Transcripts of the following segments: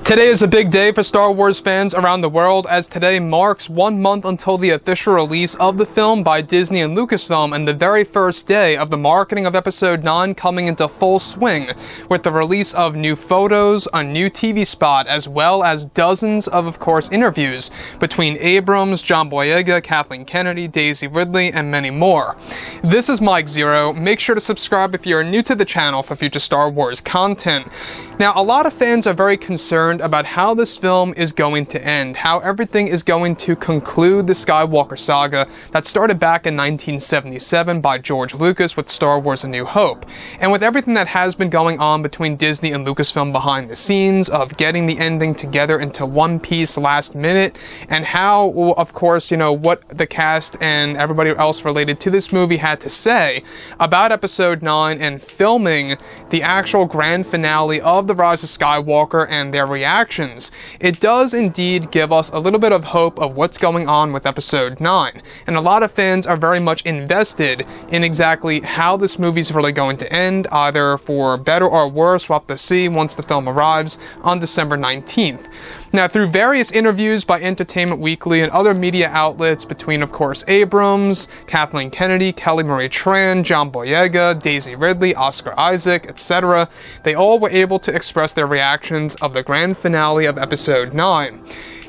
Today is a big day for Star Wars fans around the world, as today marks 1 month until the official release of the film by Disney and Lucasfilm, and the very first day of the marketing of Episode 9 coming into full swing, with the release of new photos, a new TV spot, as well as dozens of course, interviews between Abrams, John Boyega, Kathleen Kennedy, Daisy Ridley, and many more. This is Mike Zero. Make sure to subscribe if you're new to the channel for future Star Wars content. Now, a lot of fans are very concerned about how this film is going to end, how everything is going to conclude the Skywalker saga that started back in 1977 by George Lucas with Star Wars A New Hope. And with everything that has been going on between Disney and Lucasfilm behind the scenes, of getting the ending together into one piece last minute, and how, of course, what the cast and everybody else related to this movie had to say about Episode 9 and filming the actual grand finale of The Rise of Skywalker and their reactions, it does indeed give us a little bit of hope of what's going on with Episode 9. And a lot of fans are very much invested in exactly how this movie's really going to end, either for better or worse. We'll have to see once the film arrives on December 19th. Now, through various interviews by Entertainment Weekly and other media outlets between, of course, Abrams, Kathleen Kennedy, Kelly Marie Tran, John Boyega, Daisy Ridley, Oscar Isaac, etc., they all were able to express their reactions of the grand finale of Episode 9.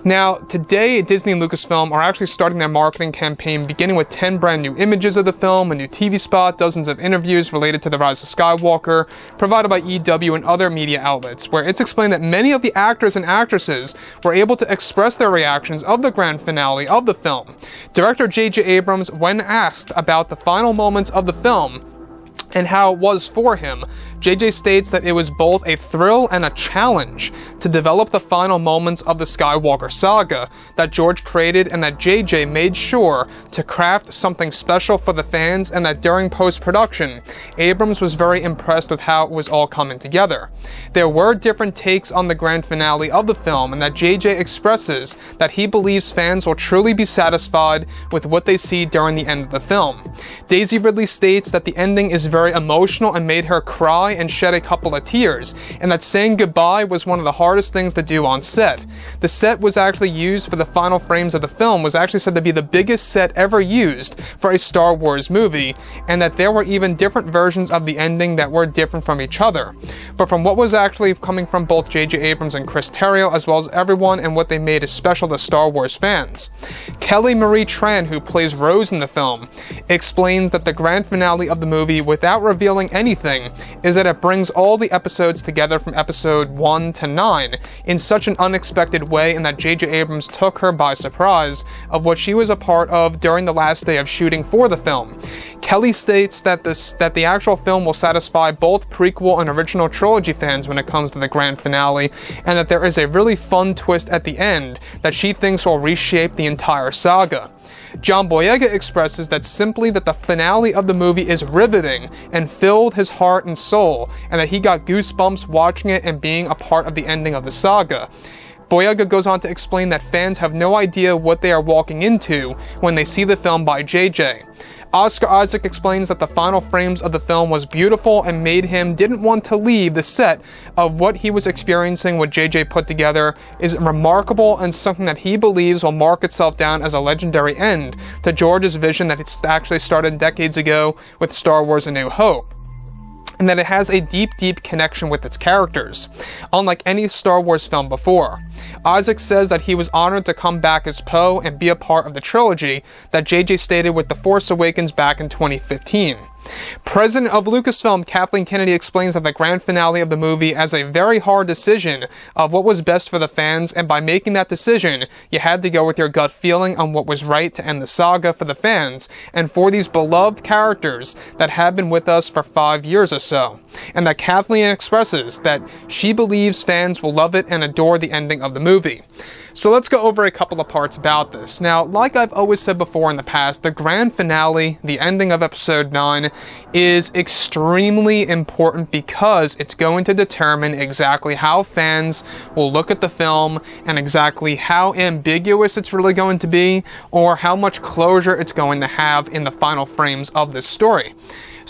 Now, today, Disney and Lucasfilm are actually starting their marketing campaign, beginning with 10 brand new images of the film, a new TV spot, dozens of interviews related to The Rise of Skywalker, provided by EW and other media outlets, where it's explained that many of the actors and actresses were able to express their reactions of the grand finale of the film. Director J.J. Abrams, when asked about the final moments of the film and how it was for him, JJ states that it was both a thrill and a challenge to develop the final moments of the Skywalker saga that George created, and that JJ made sure to craft something special for the fans, and that during post-production, Abrams was very impressed with how it was all coming together. There were different takes on the grand finale of the film, and that JJ expresses that he believes fans will truly be satisfied with what they see during the end of the film. Daisy Ridley states that the ending is very emotional and made her cry and shed a couple of tears, and that saying goodbye was one of the hardest things to do on set. The set was actually used for the final frames of the film, was actually said to be the biggest set ever used for a Star Wars movie, and that there were even different versions of the ending that were different from each other. But from what was actually coming from both J.J. Abrams and Chris Terrio, as well as everyone, and what they made is special to Star Wars fans. Kelly Marie Tran, who plays Rose in the film, explains that the grand finale of the movie, without revealing anything, is that it brings all the episodes together from Episode 1 to 9 in such an unexpected way, and that J.J. Abrams took her by surprise of what she was a part of during the last day of shooting for the film. Kelly states that the actual film will satisfy both prequel and original trilogy fans when it comes to the grand finale, and that there is a really fun twist at the end that she thinks will reshape the entire saga. John Boyega expresses that simply that the finale of the movie is riveting and filled his heart and soul, and that he got goosebumps watching it and being a part of the ending of the saga. Boyega goes on to explain that fans have no idea what they are walking into when they see the film by JJ. Oscar Isaac explains that the final frames of the film was beautiful and made him didn't want to leave the set of what he was experiencing. What JJ put together is remarkable and something that he believes will mark itself down as a legendary end to George's vision that it's actually started decades ago with Star Wars A New Hope, and that it has a deep, deep connection with its characters, unlike any Star Wars film before. Isaac says that he was honored to come back as Poe and be a part of the trilogy that JJ stated with The Force Awakens back in 2015. President of Lucasfilm, Kathleen Kennedy, explains that the grand finale of the movie as a very hard decision of what was best for the fans, and by making that decision, you had to go with your gut feeling on what was right to end the saga for the fans, and for these beloved characters that have been with us for 5 years or so. And that Kathleen expresses that she believes fans will love it and adore the ending of the movie. So let's go over a couple of parts about this. Now, like I've always said before in the past, the grand finale, the ending of Episode 9, is extremely important because it's going to determine exactly how fans will look at the film and exactly how ambiguous it's really going to be, or how much closure it's going to have in the final frames of this story.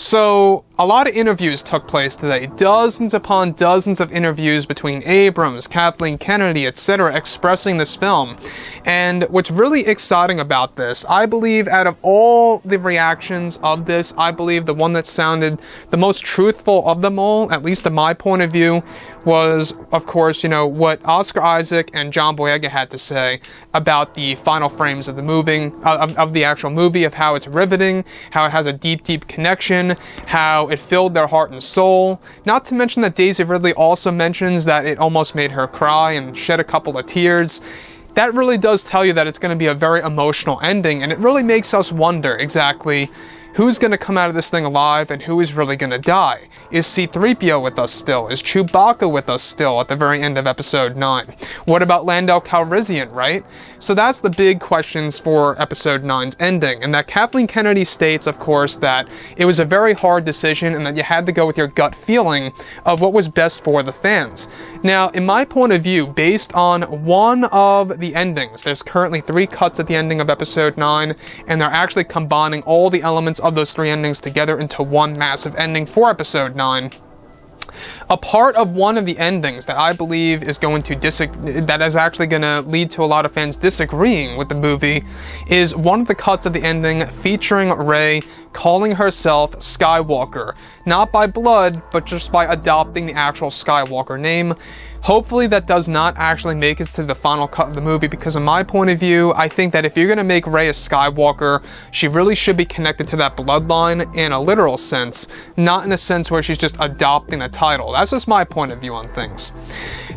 So, a lot of interviews took place today. Dozens upon dozens of interviews between Abrams, Kathleen Kennedy, etc., expressing this film. And what's really exciting about this, I believe out of all the reactions of this, I believe the one that sounded the most truthful of them all, at least in my point of view, was, of course, what Oscar Isaac and John Boyega had to say about the final frames of the movie, of the actual movie, of how it's riveting, how it has a deep, deep connection, how it filled their heart and soul. Not to mention that Daisy Ridley also mentions that it almost made her cry and shed a couple of tears. That really does tell you that it's going to be a very emotional ending, and it really makes us wonder exactly who's going to come out of this thing alive and who is really going to die. Is C-3PO with us still? Is Chewbacca with us still at the very end of Episode 9? What about Lando Calrissian, right? So that's the big questions for Episode 9's ending, and that Kathleen Kennedy states, of course, that it was a very hard decision and that you had to go with your gut feeling of what was best for the fans. Now, in my point of view, based on one of the endings, there's currently 3 cuts at the ending of Episode 9, and they're actually combining all the elements of those 3 endings together into one massive ending for Episode 9. A part of one of the endings that I believe is going to that is actually going to lead to a lot of fans disagreeing with the movie is one of the cuts of the ending featuring Rey calling herself Skywalker, not by blood, but just by adopting the actual Skywalker name. Hopefully that does not actually make it to the final cut of the movie, because in my point of view, I think that if you're going to make Rey a Skywalker, she really should be connected to that bloodline in a literal sense, not in a sense where she's just adopting the title. That's just my point of view on things.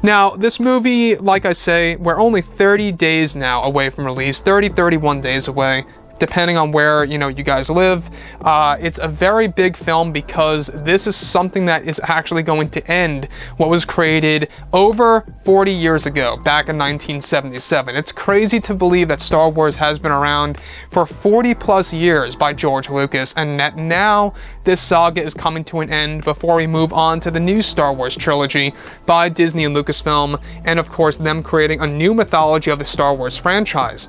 Now, this movie, like I say, we're only 30 days now away from release, 31 days away, depending on where, you guys live. It's a very big film because this is something that is actually going to end what was created over 40 years ago, back in 1977. It's crazy to believe that Star Wars has been around for 40 plus years by George Lucas, and that now this saga is coming to an end before we move on to the new Star Wars trilogy by Disney and Lucasfilm, and of course them creating a new mythology of the Star Wars franchise.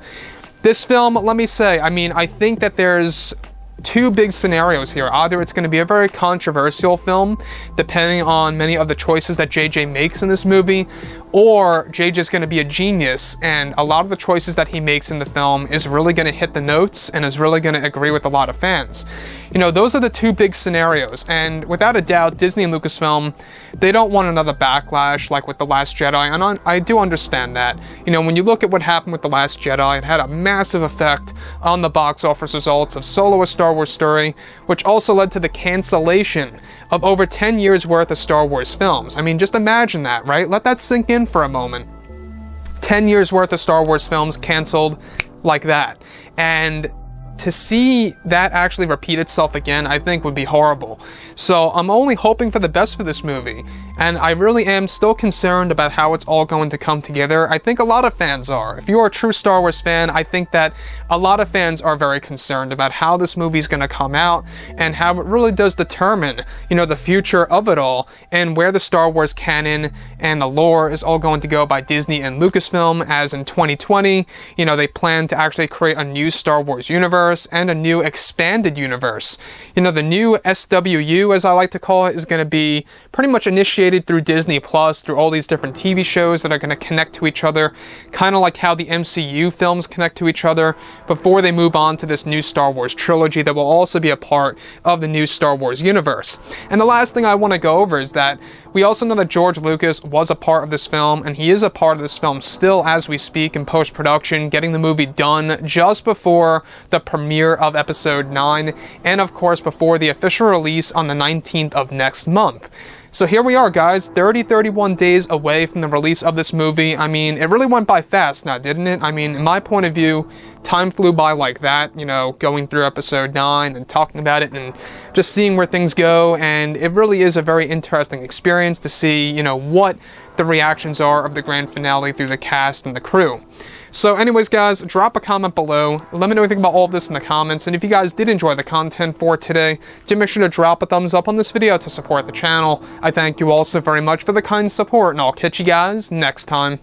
This film, let me say, I think that there's 2 big scenarios here. Either it's going to be a very controversial film, depending on many of the choices that JJ makes in this movie, or JJ's going to be a genius, and a lot of the choices that he makes in the film is really going to hit the notes and is really going to agree with a lot of fans. Those are the 2 big scenarios, and without a doubt, Disney and Lucasfilm, they don't want another backlash like with The Last Jedi, and I do understand that. When you look at what happened with The Last Jedi, it had a massive effect on the box office results of Solo: A Star Wars Story, which also led to the cancellation of over 10 years worth of Star Wars films. Just imagine that, right? Let that sink in for a moment. 10 years worth of Star Wars films canceled like that. And to see that actually repeat itself again, I think would be horrible. So I'm only hoping for the best for this movie, and I really am still concerned about how it's all going to come together. I think a lot of fans are. If you're a true Star Wars fan, I think that a lot of fans are very concerned about how this movie is going to come out and how it really does determine, the future of it all and where the Star Wars canon and the lore is all going to go by Disney and Lucasfilm, as in 2020, they plan to actually create a new Star Wars universe and a new expanded universe. The new SWU, as I like to call it, is going to be pretty much initiated through Disney Plus, through all these different TV shows that are going to connect to each other, kind of like how the MCU films connect to each other before they move on to this new Star Wars trilogy that will also be a part of the new Star Wars universe. And the last thing I want to go over is that we also know that George Lucas was a part of this film, and he is a part of this film still as we speak in post-production, getting the movie done just before the premiere of Episode 9, and of course before the official release on the 19th of next month. So here we are, guys, 31 days away from the release of this movie. It really went by fast now, didn't it? In my point of view, time flew by like that, going through Episode 9 and talking about it and just seeing where things go, and it really is a very interesting experience to see, what the reactions are of the grand finale through the cast and the crew. So anyways, guys, drop a comment below. Let me know what you think about all of this in the comments. And if you guys did enjoy the content for today, do make sure to drop a thumbs up on this video to support the channel. I thank you all so very much for the kind support, and I'll catch you guys next time.